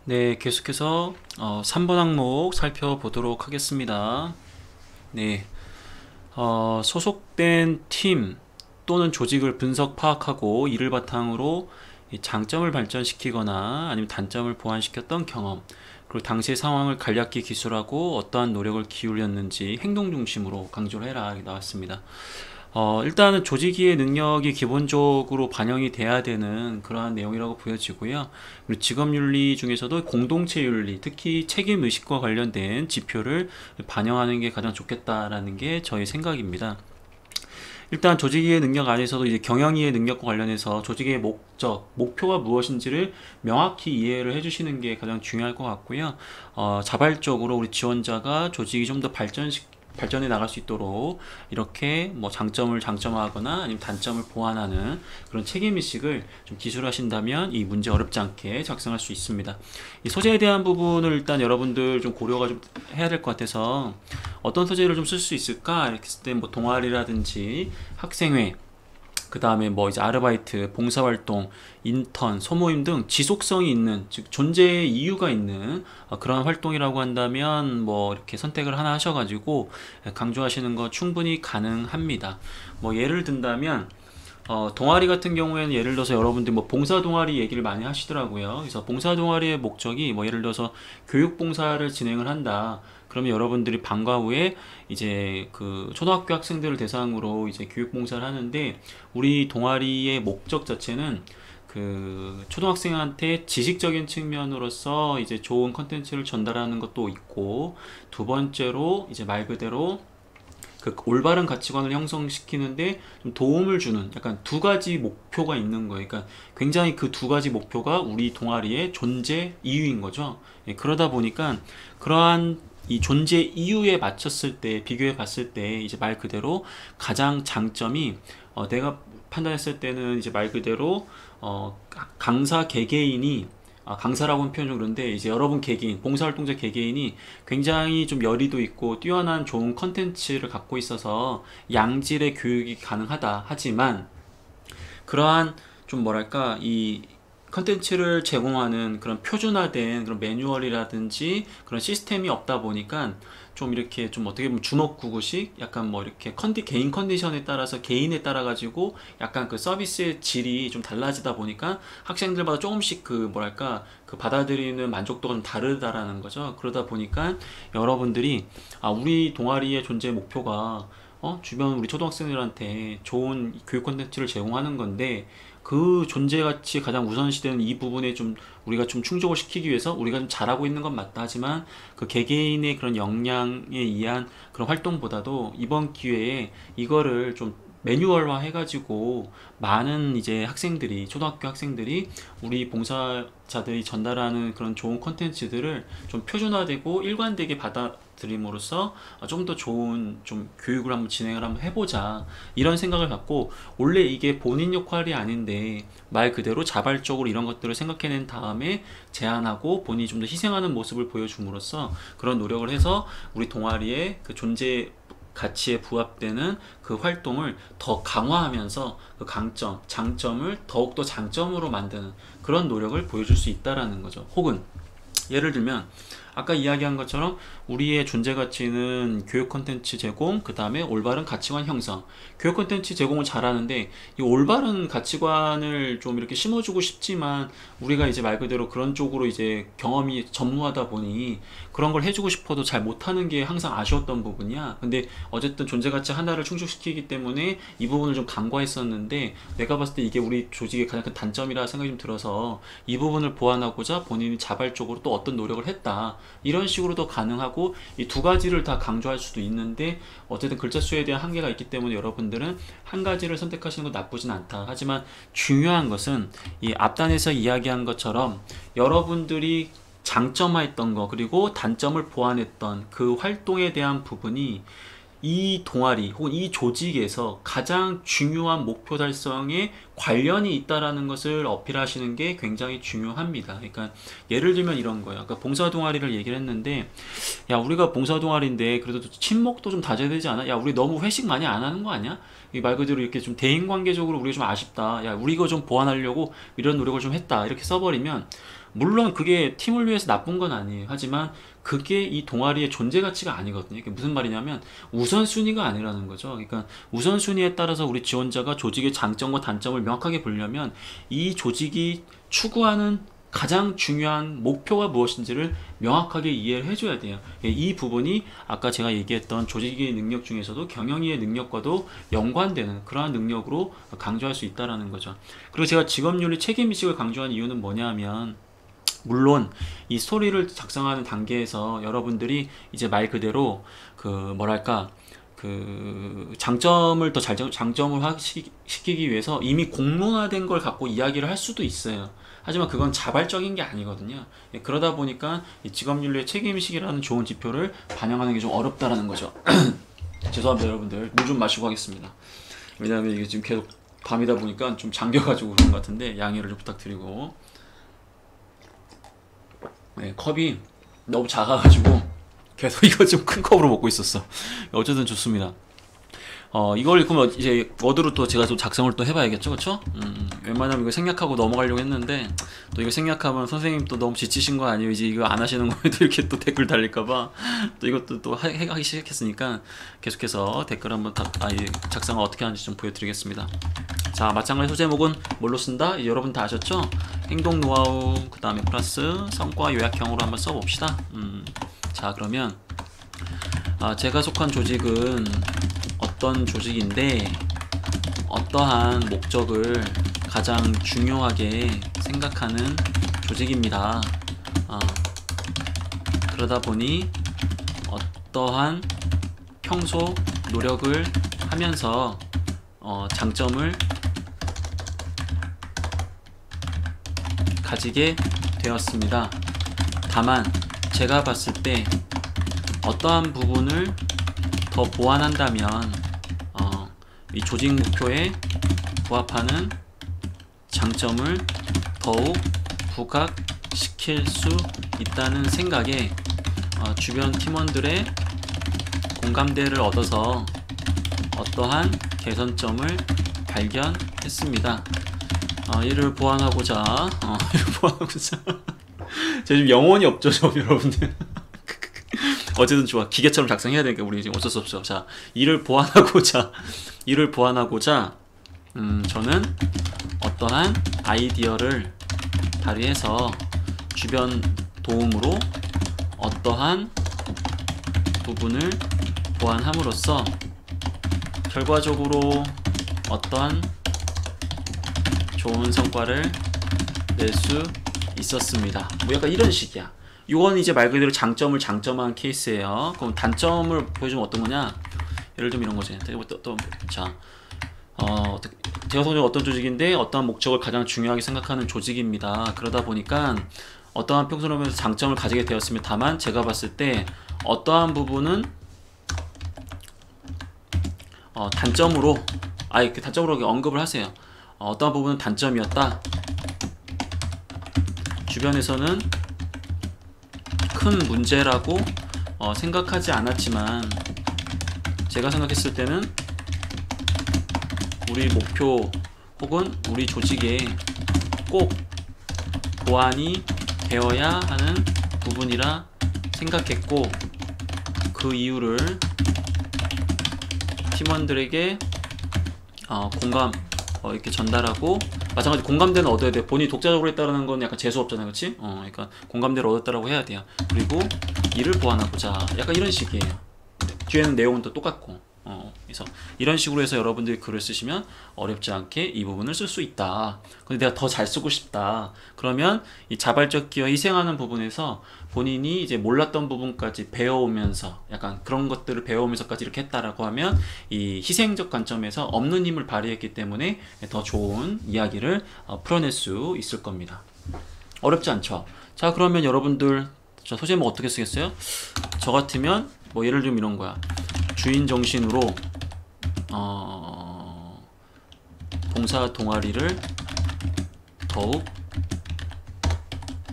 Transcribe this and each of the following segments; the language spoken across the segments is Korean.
네, 계속해서 3번 항목 살펴보도록 하겠습니다. 네, 소속된 팀 또는 조직을 분석 파악하고 이를 바탕으로 이 장점을 발전시키거나 아니면 단점을 보완시켰던 경험, 그리고 당시의 상황을 간략히 기술하고 어떠한 노력을 기울였는지 행동 중심으로 강조를 해라 이렇게 나왔습니다. 일단은 조직위의 능력이 기본적으로 반영이 돼야 되는 그러한 내용이라고 보여지고요. 그리고 직업윤리 중에서도 공동체 윤리, 특히 책임의식과 관련된 지표를 반영하는 게 가장 좋겠다라는 게 저희 생각입니다. 일단 조직위의 능력 안에서도 이제 경영위의 능력과 관련해서 조직의 목적, 목표가 무엇인지를 명확히 이해를 해주시는 게 가장 중요할 것 같고요. 자발적으로 우리 지원자가 조직이 좀 더 발전해 나갈 수 있도록 이렇게 뭐 장점을 장점화하거나 아니면 단점을 보완하는 그런 책임의식을 좀 기술하신다면 이 문제 어렵지 않게 작성할 수 있습니다. 이 소재에 대한 부분을 일단 여러분들 좀 고려가 좀 해야 될 것 같아서 어떤 소재를 좀 쓸 수 있을까 이렇게 했을 때 뭐 동아리라든지 학생회, 그 다음에 뭐 이제 아르바이트, 봉사활동, 인턴, 소모임 등 지속성이 있는, 즉 존재의 이유가 있는 그런 활동이라고 한다면 뭐 이렇게 선택을 하나 하셔가지고 강조하시는 거 충분히 가능합니다. 뭐 예를 든다면 동아리 같은 경우에는 예를 들어서 여러분들 뭐 봉사 동아리 얘기를 많이 하시더라고요. 그래서 봉사 동아리의 목적이 뭐 예를 들어서 교육 봉사를 진행을 한다. 그러면 여러분들이 방과 후에 이제 그 초등학교 학생들을 대상으로 이제 교육 봉사를 하는데, 우리 동아리의 목적 자체는 그 초등학생한테 지식적인 측면으로서 이제 좋은 컨텐츠를 전달하는 것도 있고, 두 번째로 이제 말 그대로 그 올바른 가치관을 형성시키는데 좀 도움을 주는 약간 두 가지 목표가 있는 거예요. 그러니까 굉장히 그 두 가지 목표가 우리 동아리의 존재 이유인 거죠. 예, 그러다 보니까 그러한 이 존재 이유에 맞췄을 때 비교해 봤을 때 이제 말 그대로 가장 장점이 내가 판단했을 때는 이제 말 그대로 강사 개개인이 강사라고는 표현 좀 그런데 이제 여러분 개개인, 봉사활동자 개개인이 굉장히 좀 열의도 있고 뛰어난 좋은 컨텐츠를 갖고 있어서 양질의 교육이 가능하다. 하지만 그러한 좀 뭐랄까 이 컨텐츠를 제공하는 그런 표준화된 그런 매뉴얼이라든지 그런 시스템이 없다 보니까 좀 이렇게 좀 어떻게 보면 주먹구구식 약간 뭐 이렇게 개인 컨디션에 따라서 개인에 따라 가지고 약간 그 서비스의 질이 좀 달라지다 보니까 학생들마다 조금씩 그 뭐랄까 그 받아들이는 만족도가 좀 다르다라는 거죠. 그러다 보니까 여러분들이 우리 동아리의 존재 목표가 주변 우리 초등학생들한테 좋은 교육 콘텐츠를 제공하는 건데, 그 존재가치 가장 우선시되는 이 부분에 좀 우리가 좀 충족을 시키기 위해서 우리가 좀 잘하고 있는 건 맞다. 하지만 그 개개인의 그런 역량에 의한 그런 활동보다도 이번 기회에 이거를 좀 매뉴얼화 해가지고 많은 이제 학생들이, 초등학교 학생들이 우리 봉사자들이 전달하는 그런 좋은 콘텐츠들을 좀 표준화되고 일관되게 받아들임으로써 좀 더 좋은 좀 교육을 한번 진행을 한번 해보자, 이런 생각을 갖고, 원래 이게 본인 역할이 아닌데 말 그대로 자발적으로 이런 것들을 생각해낸 다음에 제안하고 본인이 좀 더 희생하는 모습을 보여줌으로써 그런 노력을 해서 우리 동아리의 그 존재 가치에 부합되는 그 활동을 더 강화하면서 그 강점, 장점을 더욱더 장점으로 만드는 그런 노력을 보여줄 수 있다라는 거죠. 혹은 예를 들면 아까 이야기한 것처럼 우리의 존재 가치는 교육 콘텐츠 제공, 그 다음에 올바른 가치관 형성. 교육 콘텐츠 제공을 잘하는데 이 올바른 가치관을 좀 이렇게 심어주고 싶지만 우리가 이제 말 그대로 그런 쪽으로 이제 경험이 전무하다 보니 그런 걸 해주고 싶어도 잘 못하는 게 항상 아쉬웠던 부분이야. 근데 어쨌든 존재 가치 하나를 충족시키기 때문에 이 부분을 좀 간과했었는데, 내가 봤을 때 이게 우리 조직의 가장 큰 단점이라 생각이 좀 들어서 이 부분을 보완하고자 본인이 자발적으로 또 어떤 노력을 했다. 이런 식으로도 가능하고, 이 두 가지를 다 강조할 수도 있는데 어쨌든 글자 수에 대한 한계가 있기 때문에 여러분들은 한 가지를 선택하시는 건 나쁘진 않다. 하지만 중요한 것은 이 앞단에서 이야기한 것처럼 여러분들이 장점화했던 거 그리고 단점을 보완했던 그 활동에 대한 부분이 이 동아리 혹은 이 조직에서 가장 중요한 목표 달성에 관련이 있다라는 것을 어필하시는 게 굉장히 중요합니다. 그러니까 예를 들면 이런 거예요. 아까 봉사 동아리를 얘기를 했는데, 야 우리가 봉사 동아리인데 그래도 친목도 좀 다져야 되지 않아? 야 우리 너무 회식 많이 안 하는 거 아니야? 말 그대로 이렇게 좀 대인관계적으로 우리가 좀 아쉽다. 야 우리 이거 좀 보완하려고 이런 노력을 좀 했다. 이렇게 써버리면 물론 그게 팀을 위해서 나쁜 건 아니에요. 하지만 그게 이 동아리의 존재 가치가 아니거든요. 이게 무슨 말이냐면 우선순위가 아니라는 거죠. 그러니까 우선순위에 따라서 우리 지원자가 조직의 장점과 단점을 명확하게 보려면 이 조직이 추구하는 가장 중요한 목표가 무엇인지를 명확하게 이해를 해줘야 돼요. 이 부분이 아까 제가 얘기했던 조직의 능력 중에서도 경영의 능력과도 연관되는 그러한 능력으로 강조할 수 있다는 거죠. 그리고 제가 직업윤리 책임의식을 강조한 이유는 뭐냐면, 물론 이 스토리를 작성하는 단계에서 여러분들이 이제 말 그대로 그 뭐랄까 그 장점을 더 장점을 시키기 위해서 이미 공론화된 걸 갖고 이야기를 할 수도 있어요. 하지만 그건 자발적인 게 아니거든요. 그러다 보니까 이 직업윤리의 책임의식이라는 좋은 지표를 반영하는 게 좀 어렵다라는 거죠. 죄송합니다 여러분들, 물 좀 마시고 하겠습니다. 왜냐하면 이게 지금 계속 밤이다 보니까 좀 잠겨가지고 그런 것 같은데 양해를 좀 부탁드리고. 네, 컵이 너무 작아가지고 계속 이거 좀 큰 컵으로 먹고 있었어. 어쨌든 좋습니다. 이걸 그러면 이제 워드로 또 제가 좀 작성을 또 해봐야겠죠, 그렇죠? 웬만하면 이거 생략하고 넘어가려고 했는데 또 이거 생략하면 선생님 또 너무 지치신 거 아니에요? 이제 이거 안 하시는 거에도 이렇게 또 댓글 달릴까봐 또 이것도 또 하기 시작했으니까 계속해서 댓글 한번 작성을 어떻게 하는지 좀 보여드리겠습니다. 자, 마찬가지 소제목은 뭘로 쓴다? 여러분 다 아셨죠? 행동 노하우, 그 다음에 플러스 성과 요약형으로 한번 써봅시다. 자, 그러면 제가 속한 조직은 어떤 조직인데 어떠한 목적을 가장 중요하게 생각하는 조직입니다. 그러다 보니 어떠한 평소 노력을 하면서 장점을 가지게 되었습니다. 다만 제가 봤을 때 어떠한 부분을 더 보완한다면 이 조직 목표에 부합하는 장점을 더욱 부각시킬 수 있다는 생각에 주변 팀원들의 공감대를 얻어서 어떠한 개선점을 발견했습니다. 이를 보완하고자 제가 지금 영혼이 없죠, 여러분들. 어쨌든 좋아. 기계처럼 작성해야 되니까 우리 지금 어쩔 수 없죠. 자, 이를 보완하고자 저는 어떠한 아이디어를 발휘해서 주변 도움으로 어떠한 부분을 보완함으로써 결과적으로 어떠한 좋은 성과를 낼 수 있었습니다. 뭐 약간 이런 식이야. 이건 이제 말 그대로 장점을 장점화한 케이스예요. 그럼 단점을 보여주면 어떤 거냐? 예를 들면 이런 거지. 자, 제가 소속 어떤 조직인데 어떠한 목적을 가장 중요하게 생각하는 조직입니다. 그러다 보니까 어떠한 평소로면서 장점을 가지게 되었으면 다만 제가 봤을 때 어떠한 부분은 단점으로 단점으로 언급을 하세요. 어떠한 부분은 단점이었다. 주변에서는 큰 문제라고 생각하지 않았지만 제가 생각했을 때는 우리 목표 혹은 우리 조직에 꼭 보완이 되어야 하는 부분이라 생각했고 그 이유를 팀원들에게 공감 이렇게 전달하고, 마찬가지 공감대는 얻어야 돼. 본인이 독자적으로 했다는 건 약간 재수없잖아요, 그렇지? 그러니까 공감대를 얻었다라고 해야 돼요. 그리고 이를 보완하고자 약간 이런 식이에요. 뒤에는 내용은 또 똑같고. 그래서 이런 식으로 해서 여러분들이 글을 쓰시면 어렵지 않게 이 부분을 쓸 수 있다. 근데 내가 더 잘 쓰고 싶다. 그러면 이 자발적 기여 희생하는 부분에서 본인이 이제 몰랐던 부분까지 배워오면서 약간 그런 것들을 배워오면서까지 이렇게 했다라고 하면 이 희생적 관점에서 없는 힘을 발휘했기 때문에 더 좋은 이야기를 풀어낼 수 있을 겁니다. 어렵지 않죠? 자, 그러면 여러분들 소제목 어떻게 쓰겠어요? 저 같으면 뭐 예를 들면 이런 거야. 주인 정신으로 봉사 동아리를 더욱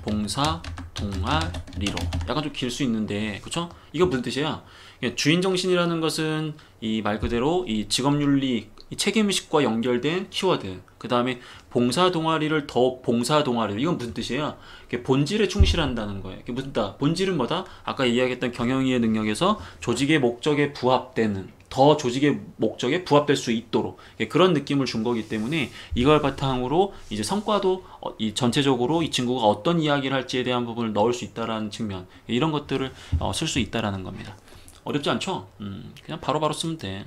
봉사 동아리로, 약간 좀 길 수 있는데, 그쵸? 이거 무슨 뜻이야? 주인 정신이라는 것은 이 말 그대로 이 직업윤리, 이 책임의식과 연결된 키워드. 그 다음에 봉사 동아리를 더욱 봉사 동아리로, 이건 무슨 뜻이에요? 본질에 충실한다는 거예요. 무슨 뜻? 본질은 뭐다? 아까 이야기했던 경영이의 능력에서 조직의 목적에 부합되는, 더 조직의 목적에 부합될 수 있도록 그런 느낌을 준 거기 때문에, 이걸 바탕으로 이제 성과도 이 전체적으로 이 친구가 어떤 이야기를 할지에 대한 부분을 넣을 수 있다라는 측면, 이런 것들을 쓸 수 있다라는 겁니다. 어렵지 않죠? 그냥 바로바로 쓰면 돼.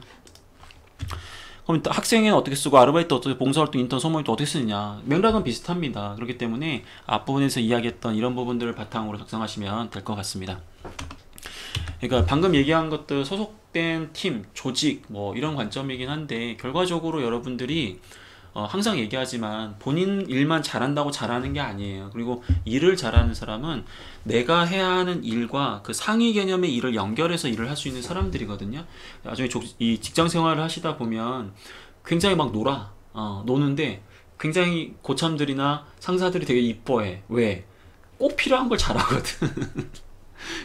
그럼 학생은 어떻게 쓰고 아르바이트 어떻게, 봉사활동, 인턴, 소모임도 어떻게 쓰느냐, 맥락은 비슷합니다. 그렇기 때문에 앞부분에서 이야기했던 이런 부분들을 바탕으로 작성하시면 될 것 같습니다. 그러니까 방금 얘기한 것들 소속된 팀, 조직 뭐 이런 관점이긴 한데, 결과적으로 여러분들이 항상 얘기하지만 본인 일만 잘한다고 잘하는 게 아니에요. 그리고 일을 잘하는 사람은 내가 해야 하는 일과 그 상위 개념의 일을 연결해서 일을 할 수 있는 사람들이거든요. 나중에 이 직장 생활을 하시다 보면 굉장히 막 노는데 굉장히 고참들이나 상사들이 되게 이뻐해. 왜? 꼭 필요한 걸 잘하거든.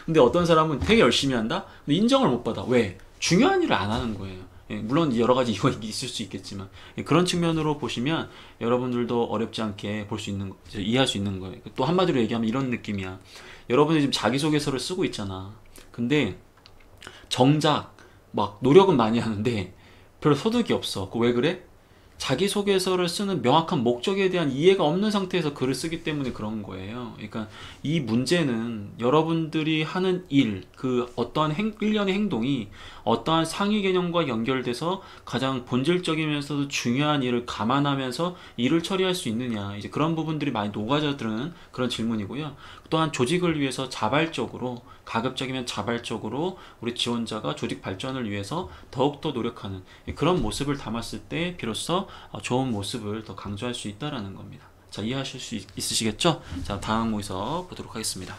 근데 어떤 사람은 되게 열심히 한다? 근데 인정을 못 받아. 왜? 중요한 일을 안 하는 거예요. 물론 여러 가지 이유가 있을 수 있겠지만, 그런 측면으로 보시면 여러분들도 어렵지 않게 볼 수 있는, 이해할 수 있는 거예요. 또 한마디로 얘기하면 이런 느낌이야. 여러분이 지금 자기소개서를 쓰고 있잖아. 근데 정작 막 노력은 많이 하는데 별로 소득이 없어. 왜 그래? 자기소개서를 쓰는 명확한 목적에 대한 이해가 없는 상태에서 글을 쓰기 때문에 그런 거예요. 그러니까 이 문제는 여러분들이 하는 일, 그 어떠한 일련의 행동이 어떠한 상위 개념과 연결돼서 가장 본질적이면서도 중요한 일을 감안하면서 일을 처리할 수 있느냐, 이제 그런 부분들이 많이 녹아져드는 그런 질문이고요. 또한 조직을 위해서 자발적으로, 가급적이면 자발적으로 우리 지원자가 조직 발전을 위해서 더욱더 노력하는 그런 모습을 담았을 때 비로소 좋은 모습을 더 강조할 수 있다는 겁니다. 자, 이해하실 수 있으시겠죠? 자, 다음 모의서 보도록 하겠습니다.